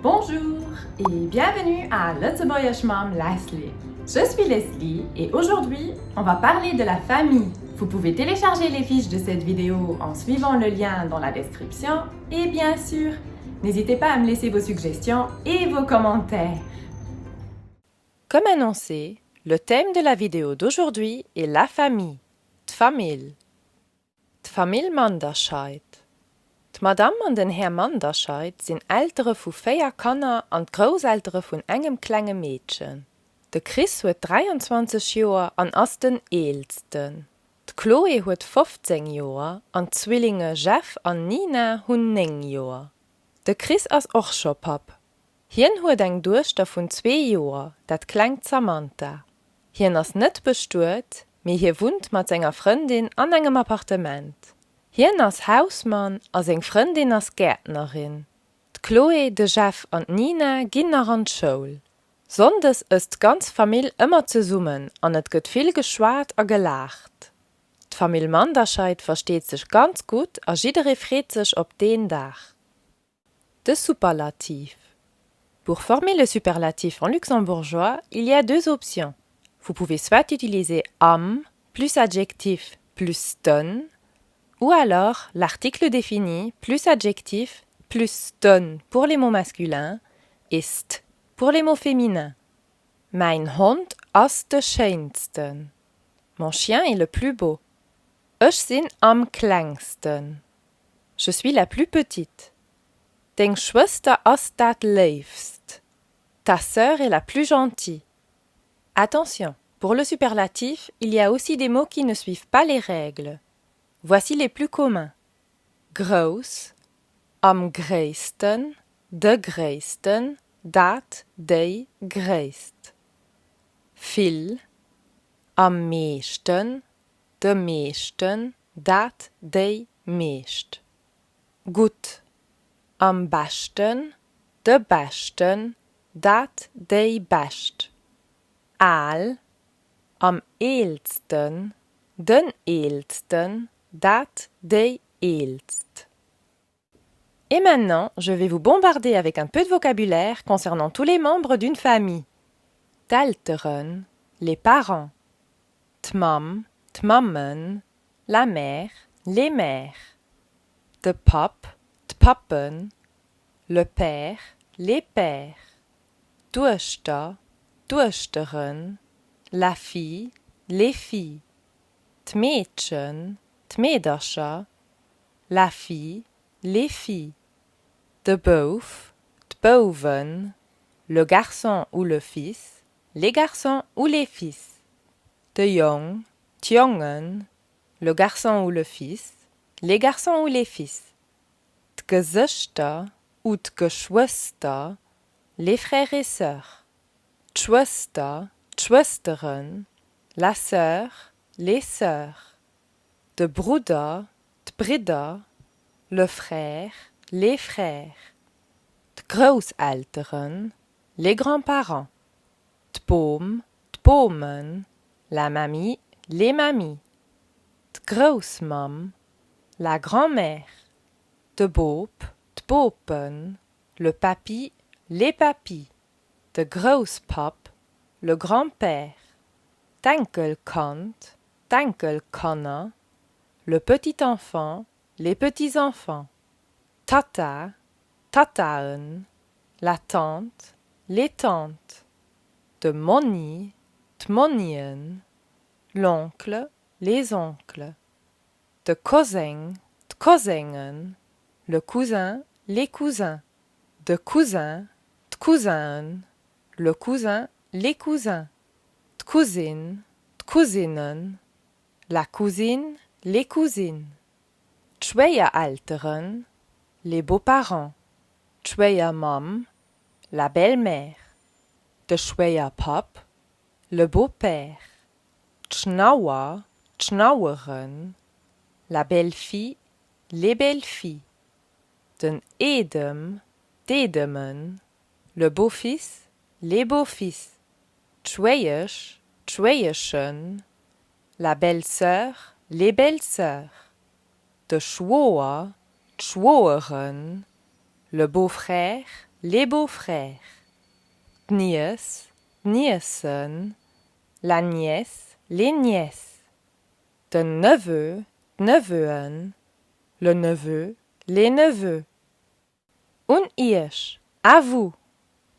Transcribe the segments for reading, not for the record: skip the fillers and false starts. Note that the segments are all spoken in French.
Bonjour et bienvenue à Lutzeburgisch Mom Leslie. Je suis Leslie et aujourd'hui, on va parler de la famille. Vous pouvez télécharger les fiches de cette vidéo en suivant le lien dans la description et bien sûr, n'hésitez pas à me laisser vos suggestions et vos commentaires. Comme annoncé, le thème de la vidéo d'aujourd'hui est la famille, d'Familie. D'Familiemanderscheid. D'Madame und den Herr Manderscheid sind Ältere von 4 Kanner und Großeltere von engem kleinen Mädchen. Der Chris hat 23 Jahre und ist den Ältesten. Die Chloe hat 15 Jahre und die Zwillinge Jeff und Nina haben 9 Jahre. Der Chris ist auch schon Pap. Hien hat eng Duchter von 2 Jahren, dat klingt Samantha. Hien ist nicht bestuert, mir hier wohnt mit seiner Freundin an engem Appartement. Hien ist Hausmann und seine Freundin ist Gärtnerin. Die Chloe, de Jeff und Nina gehen nach an die Schule. Sonntags ist die ganze Familie immer zusammen und es wird viel geschwätzt und gelacht. Die Familie Manderscheid versteht sich ganz gut und jeder freut sich auf den Tag. De Superlativ. Pour former le superlatif en luxembourgeois, il y a 2 options. Vous pouvez soit utiliser am plus adjectif plus ton, ou alors l'article défini plus adjectif plus ton pour les mots masculins et st pour les mots féminins. Mein Hund ist der schönsten. Mon chien est le plus beau. Ich bin am kleinsten. Je suis la plus petite. Deine Schwester ist das liebst. Ta sœur est la plus gentille. Attention, pour le superlatif, il y a aussi des mots qui ne suivent pas les règles. Voici les plus communs. Groß, am größten, de größten, dat, de größt. Viel, am meisten, de meisten, dat, de meest. Gut, am besten, de besten, dat, de best. Al, am ältesten, den ältesten, dat, de ältst. Et maintenant, je vais vous bombarder avec un peu de vocabulaire concernant tous les membres d'une famille. D'Älteren, les parents. T'mam, t'mammen, la mère, les mères. De Pap, t'pappen, le père, les pères. Duster, Dusteren, la fille, les filles. T'mädchen, t'mäderscher, la fille, les filles. De Bof, t'boven, le garçon ou le fils, les garçons ou les fils. De Jong, t'jongen, le garçon ou le fils, les garçons ou les fils. T'gezichter ou t'geschwister, les frères et sœurs. T'schwester, t'schwesteren, la sœur, les sœurs. De Bruder, t'brider, le frère, les frères. T'großeltern, les grands-parents. T'boom, t'bomen, la mamie, les mamies. T'großmam, la grand-mère. De Bob, t'bopen, le papy, les papis. De Großpap, le grand-père. D'Enkelkant, d'Enkelkanner, le petit enfant, les petits-enfants. Tata, Tataen, la tante, les tantes. De Moni, t'monien, l'oncle, les oncles. De Cousin, t'cousinen, le cousin, les cousins. De cousin, t'cousin, le cousin, les cousins. T'cousine, t'cousinen, la cousine, les cousines. T'schwiegereltern, les beaux-parents. T'schwiegermam, la belle-mère. De Schwiegerpap, le beau-père. T'schnauer, t'schnaueren, la belle-fille, les belles-filles. Den Edem, d'Edemen, le beau-fils, les beaux-fils. T'schwiegersch, t'schwiegerschen, la belle-sœur, les belles-sœurs. de Schwoer, d'Schwoerin, le beau-frère, les beaux-frères, d'Nies, d'Niesen, la nièce, les nièces, de Neveu, d'Neveuen, le neveu, les neveux. Und ich, à vous.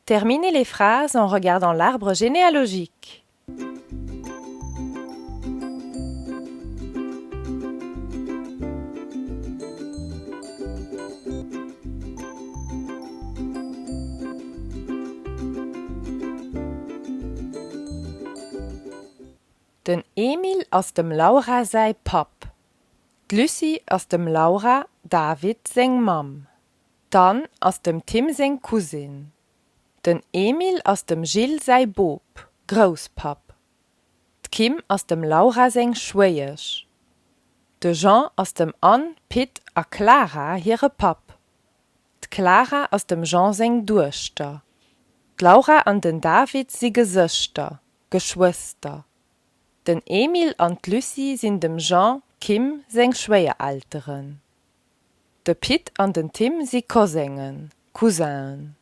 Terminez les phrases en regardant l'arbre généalogique. Den Emil aus dem Laura sei Pap. D'Lucy aus dem Laura David seng Mam. Dann aus dem Tim seng Cousin. Den Emil aus dem Gilles sei Bob, Großpap. D'Kim aus dem Laura seng Schwiegersch. De Jean aus dem Ann, Pitt a Clara ihre Pap. D'Clara aus dem Jean seng Duster. D'Laura an den David sie Gesöster, Geschwister. Den Emil an d'Lucy sind dem Jean, Kim seng Schwiegereltern. De Pitt an den Tim sie Cousinen, Cousinen.